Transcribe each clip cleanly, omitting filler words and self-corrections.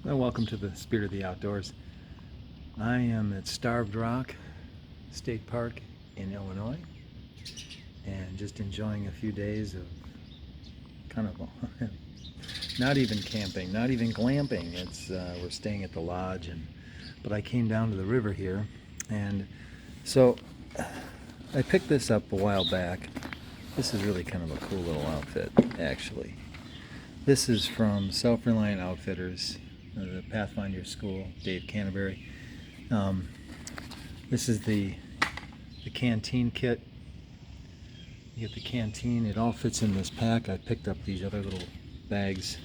Well, welcome to the Spirit of the Outdoors. I am at Starved Rock State Park in Illinois and just enjoying a few days of kind of not even camping, not even glamping. We're staying at the lodge, but I came down to the river here, and so I picked this up a while back. This is really kind of a cool little outfit, actually. This is from Self-Reliant Outfitters, the Pathfinder School, Dave Canterbury. This is the canteen kit. You get the canteen, it all fits in this pack. I picked up these other little bags,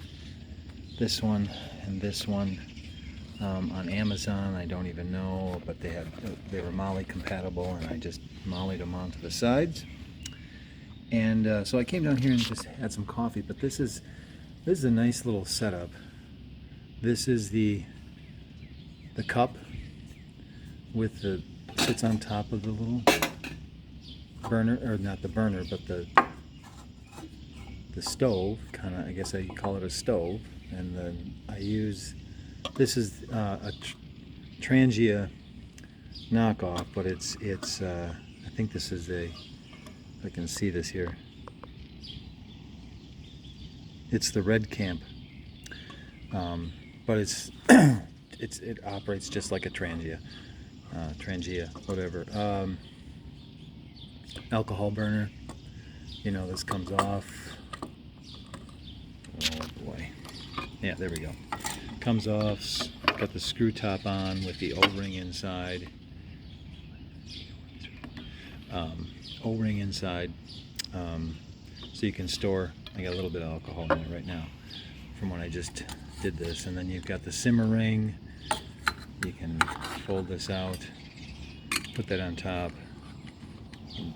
this one and this one, on Amazon. I don't even know, but they were Molly compatible, and I just mollied them onto the sides. And so I came down here and just had some coffee, but this is a nice little setup. This is the cup sits on top of the little burner, or not the burner, but the stove, kind of, I guess I call it a stove. And then this is a Trangia knockoff, but it's I think this is if I can see this here, it's the Red Camp, but it operates just like a Trangia, whatever. Alcohol burner. This comes off. Oh boy. Yeah, there we go. Comes off. Got the screw top on with the O-ring inside. O-ring inside, so you can store. I got a little bit of alcohol in it right now from when I just did this. And then you've got the simmer ring. You can fold this out, put that on top, and,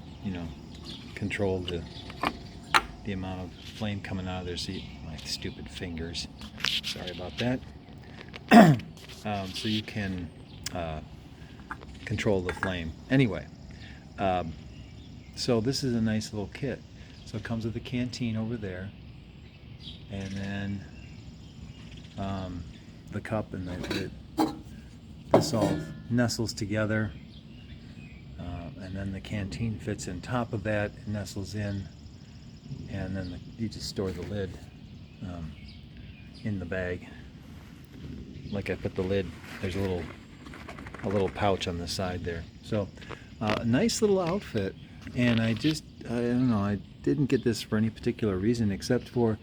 control the amount of flame coming out of there. See, my stupid fingers. Sorry about that. So you can control the flame. Anyway, so this is a nice little kit. So it comes with the canteen over there, and then the cup, and this all nestles together, and then the canteen fits in top of that, it nestles in, and then you just store the lid in the bag. Like I put the lid, there's a little pouch on the side there. So a nice little outfit, and I don't know, I didn't get this for any particular reason, except for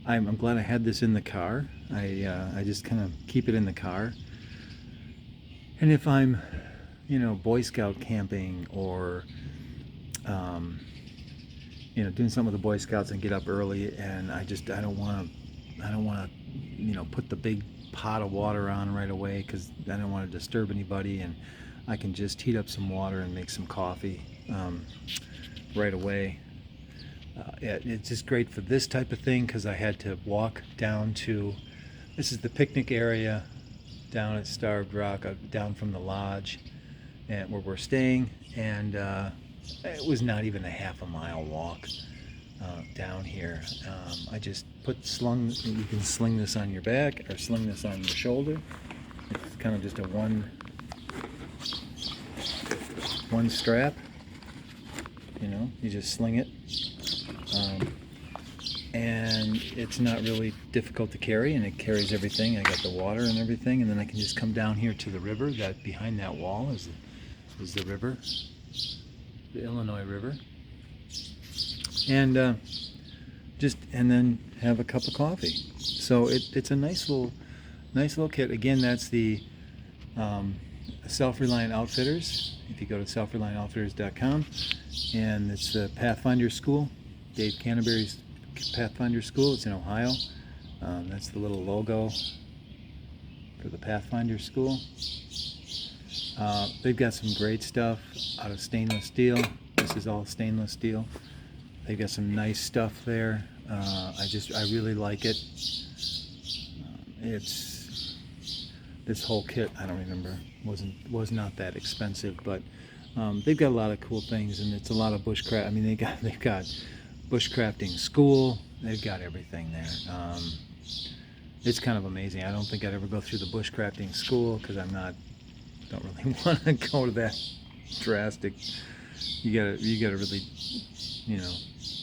I'm glad I had this in the car. I just kind of keep it in the car, and if I'm Boy Scout camping, or doing something with the Boy Scouts and get up early, and I don't want to put the big pot of water on right away, because I don't want to disturb anybody, and I can just heat up some water and make some coffee right away. It's just great for this type of thing, because I had to walk down to, this is the picnic area down at Starved Rock, down from the lodge and where we're staying, and it was not even a half a mile walk down here. I just you can sling this on your back or sling this on your shoulder. It's kind of just a one strap. You just sling it, and it's not really difficult to carry, and it carries everything. I got the water and everything, and then I can just come down here to the river. That behind that wall is the river, the Illinois River, and then have a cup of coffee. So it's a nice little kit. Again, that's the Self-Reliant Outfitters. If you go to selfreliantoutfitters.com, and it's the Pathfinder School, Dave Canterbury's Pathfinder School. It's in Ohio. That's the little logo for the Pathfinder School. They've got some great stuff out of stainless steel. This is all stainless steel. They've got some nice stuff there. I really like it. This whole kit, I don't remember, was not that expensive, but they've got a lot of cool things, and it's a lot of bushcraft. I mean, they've got bushcrafting school. They've got everything there. it's kind of amazing. I don't think I'd ever go through the bushcrafting school because don't really want to go to that drastic. You gotta really, you know,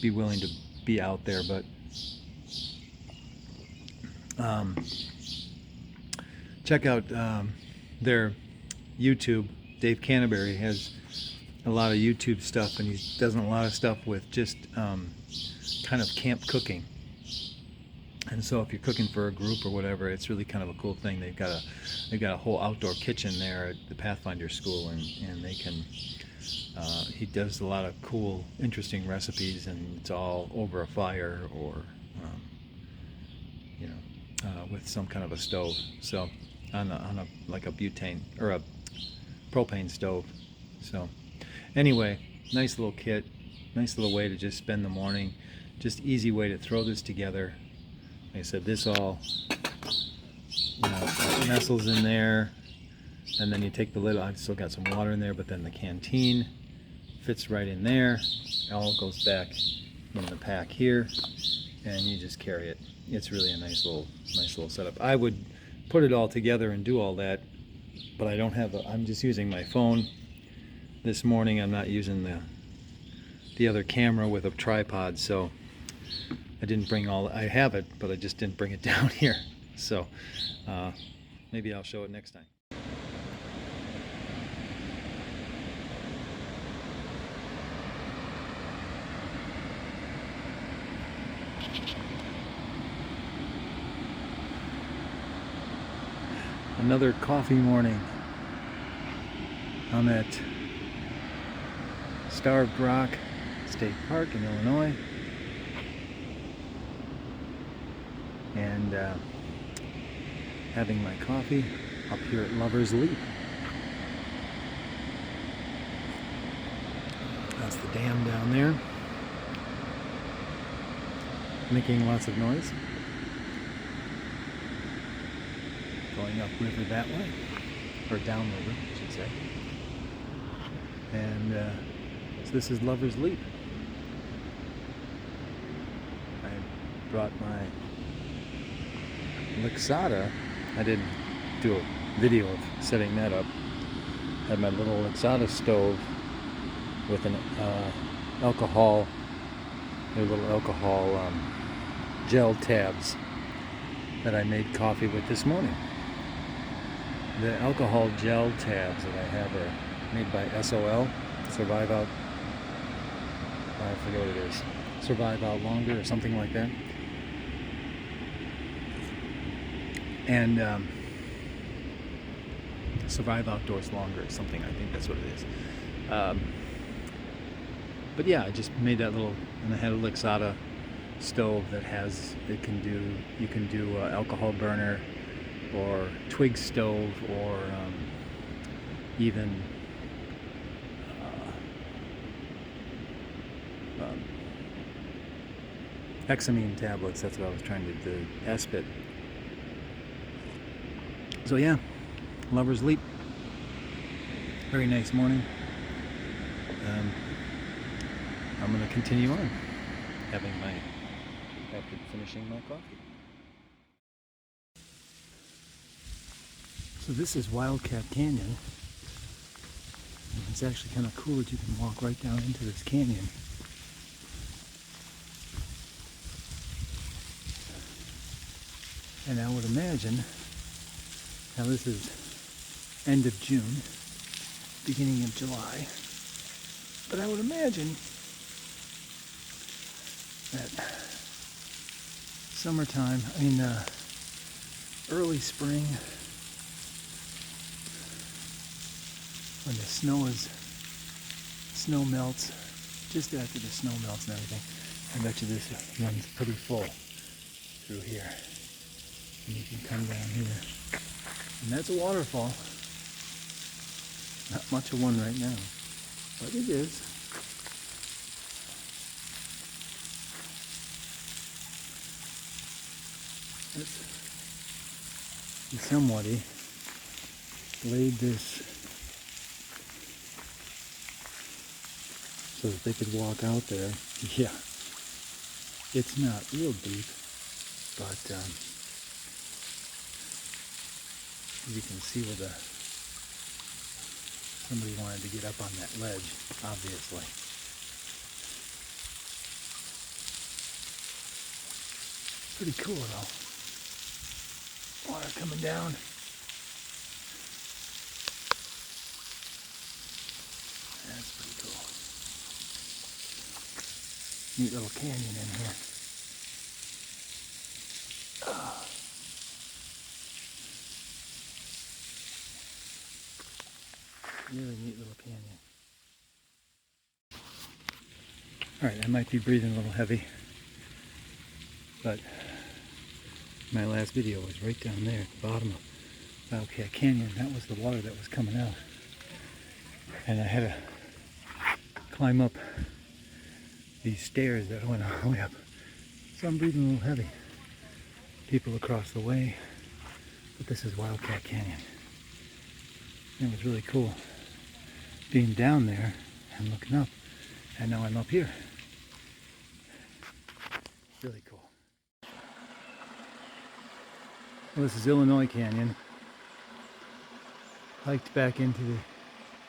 be willing to be out there. But check out their YouTube. Dave Canterbury has a lot of YouTube stuff, and he does a lot of stuff with just kind of camp cooking. And so if you're cooking for a group or whatever, it's really kind of a cool thing. They've got a whole outdoor kitchen there at the Pathfinder School, and they can. He does a lot of cool, interesting recipes, and it's all over a fire or, with some kind of a stove. So on a like a butane or a propane stove. So anyway, nice little kit, nice little way to just spend the morning. Just easy way to throw this together. Like I said, this all nestles in there, and then you take the lid. I've still got some water in there, but then the canteen fits right in there. It all goes back in the pack here, and you just carry it. It's really a nice little setup. I would put it all together and do all that, but I don't have I'm just using my phone this morning. I'm not using the other camera with a tripod, so I didn't bring I have it, but I just didn't bring it down here. So maybe I'll show it next time. Another coffee morning. I'm at Starved Rock State Park in Illinois, and having my coffee up here at Lover's Leap. That's the dam down there, making lots of noise. Going upriver that way, or downriver, I should say. And so this is Lover's Leap. I brought my Lixada. I did do a video of setting that up. Had my little Lixada stove with an alcohol gel tabs that I made coffee with this morning. The alcohol gel tabs that I have are made by SOL, Survive Out, I forget what it is, Survive Out Longer or something like that. And Survive Outdoors Longer or something, I think that's what it is. But yeah, I just made that little, and I had a Lixada stove that you can do alcohol burner, or twig stove, or even hexamine tablets. That's what I was trying to do, aspid. So yeah, Lover's Leap. Very nice morning. I'm going to continue on after finishing my coffee. So this is Wildcat Canyon. And it's actually kind of cool that you can walk right down into this canyon. And I would imagine, now this is end of June, beginning of July, but I would imagine that summertime, early spring, when the snow melts, just after the snow melts and everything, I bet you this runs pretty full through here. And you can come down here. And that's a waterfall. Not much of one right now, but it is. Somebody laid this so that they could walk out there. Yeah, it's not real deep, but You can see where somebody wanted to get up on that ledge, obviously. Pretty cool though. Water coming down. That's pretty cool. Neat little canyon in here. Really neat little canyon. Alright, I might be breathing a little heavy, but my last video was right down there at the bottom of Wildcat Canyon. That was the water that was coming out. And I had to climb up these stairs that went all the way up. So I'm breathing a little heavy. People across the way, but this is Wildcat Canyon. It was really cool being down there and looking up, and now I'm up here. Really cool. Well, this is Illinois Canyon. Hiked back into the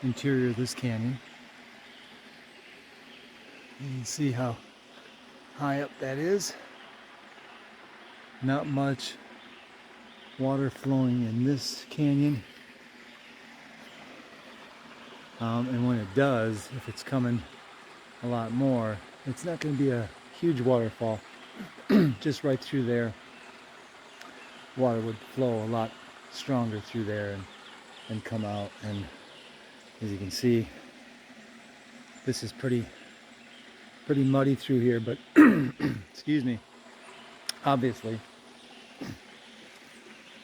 interior of this canyon. You can see how high up that is. Not much water flowing in this canyon. And when it does, if it's coming a lot more, it's not going to be a huge waterfall. Just right through there, water would flow a lot stronger through there and come out. And as you can see, this is pretty muddy through here, but excuse me, obviously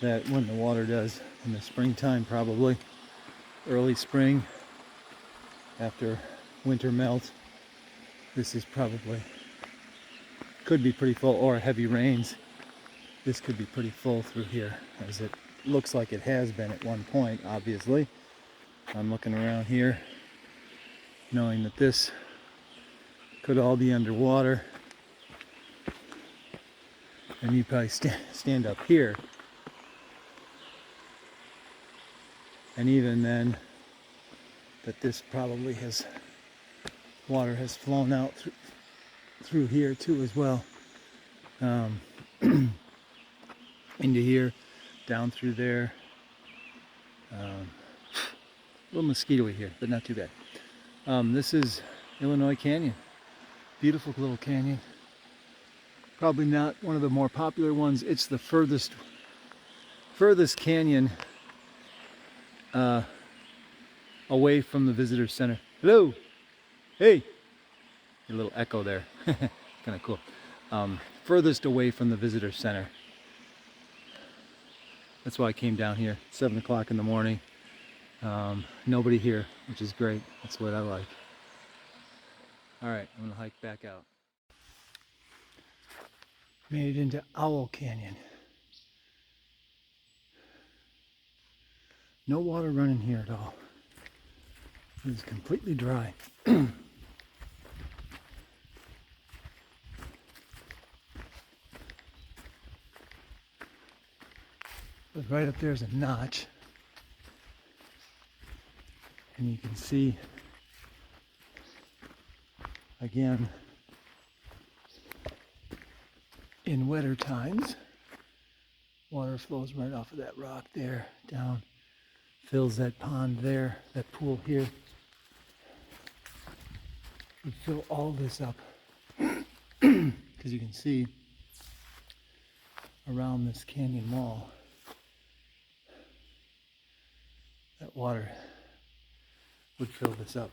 that when the water does in the springtime, probably early spring after winter melt, this is probably could be pretty full, or heavy rains, this could be pretty full through here, as it looks like it has been at one point. Obviously I'm looking around here knowing that this could all be underwater, and you probably stand up here, and even then that this probably water has flown out through here too as well, into here, down through there. A little mosquito-y here, but not too bad. This is Illinois Canyon. Beautiful little canyon. Probably not one of the more popular ones. It's the furthest canyon away from the visitor center. Hello, hey, a little echo there. Kind of cool. Furthest away from the visitor center. That's why I came down here. 7 o'clock in the morning. Nobody here, which is great. That's what I like. All right, I'm gonna hike back out. Made it into Owl Canyon. No water running here at all. It's completely dry. But right up there's a notch, and you can see again in wetter times, water flows right off of that rock there down, fills that pond there, that pool here. Would fill all this up, because you can see around this canyon wall that water would fill this up.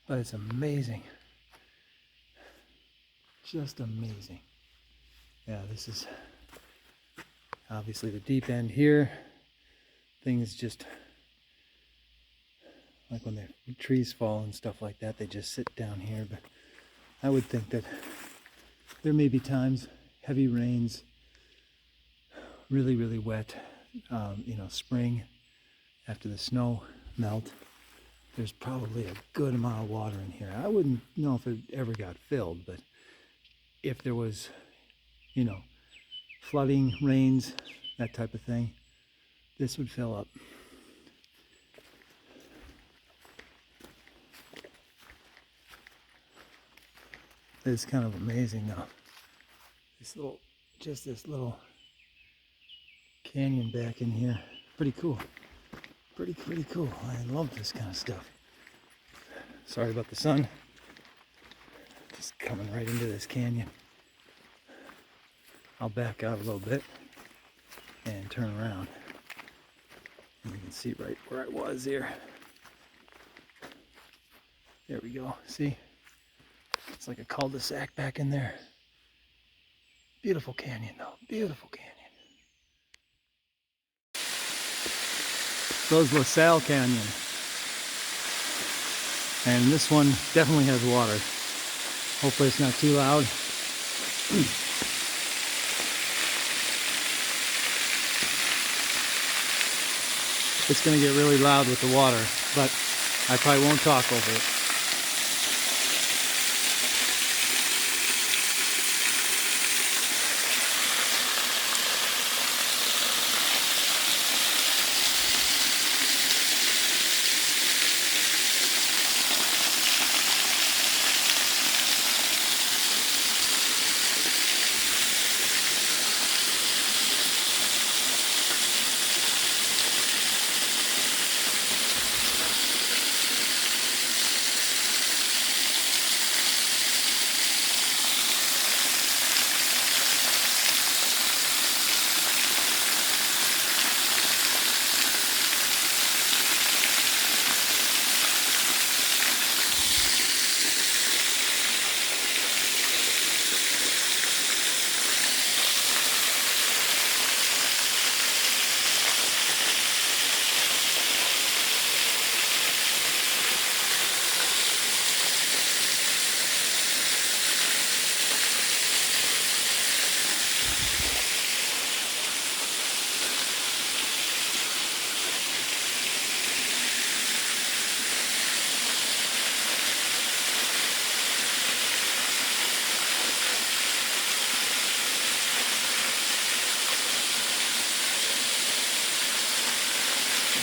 But it's amazing. Just amazing. Yeah, this is obviously the deep end here. Things just, like when the trees fall and stuff like that, they just sit down here. But I would think that there may be times, heavy rains, really, really wet, spring after the snow melt. There's probably a good amount of water in here. I wouldn't know if it ever got filled, but if there was you know, flooding, rains, that type of thing, this would fill up. It's kind of amazing though. This little canyon back in here. Pretty cool. Pretty cool. I love this kind of stuff. Sorry about the sun. Just coming right into this canyon. I'll back out a little bit and turn around. And you can see right where I was here. There we go. See? It's like a cul-de-sac back in there. Beautiful canyon though. Beautiful canyon. Goes Lasalle Canyon. And this one definitely has water. Hopefully it's not too loud. It's going to get really loud with the water, but I probably won't talk over it.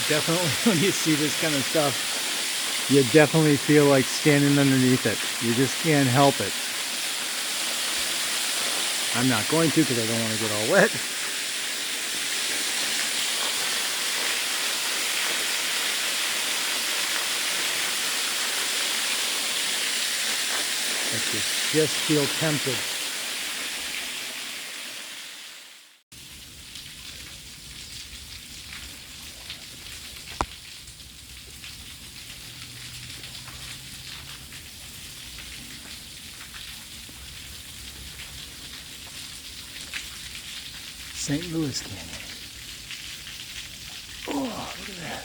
Definitely, when you see this kind of stuff, you definitely feel like standing underneath it. You just can't help it. I'm not going to because I don't want to get all wet. But you just feel tempted. St. Louis Canyon. Oh, look at that.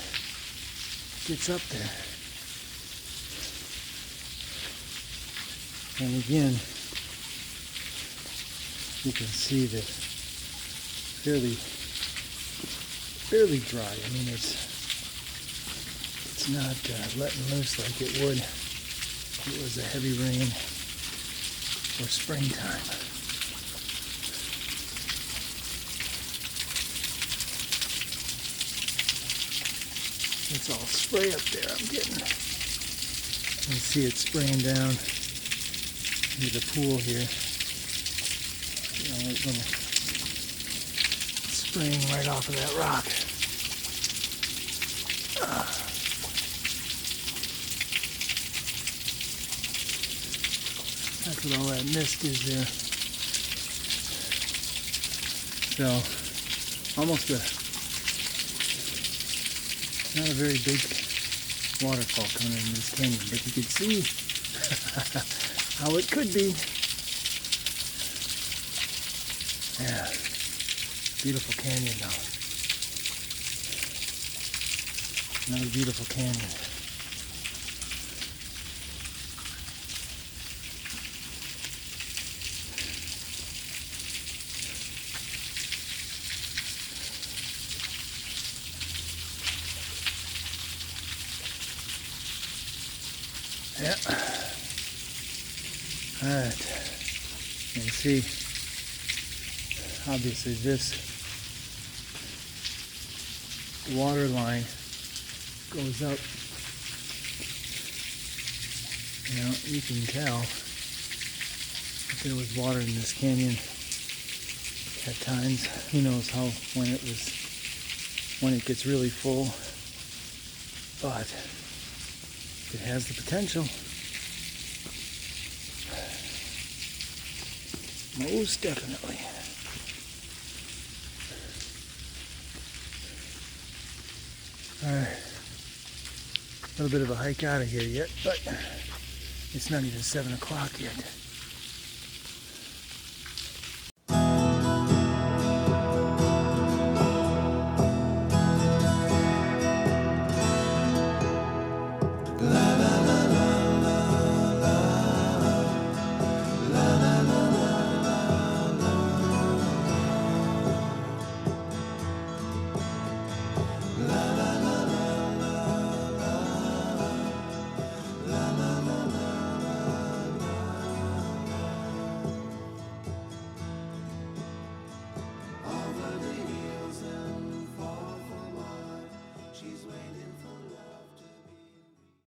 Gets up there. And again, you can see that fairly dry. I mean, it's not letting loose like it would if it was a heavy rain or springtime. It's all spray up there. I'm getting. You can see it spraying down into the pool here. You know, it's spraying right off of that rock. That's what all that mist is there. So, almost not a very big waterfall coming in this canyon, but you can see how it could be. Yeah, beautiful canyon though. Another beautiful canyon. Yeah. All right. You can see obviously this water line goes up. You know, you can tell that there was water in this canyon at times. Who knows how when it gets really full, but it has the potential. Most definitely. Alright. A little bit of a hike out of here yet, but it's not even 7 o'clock yet.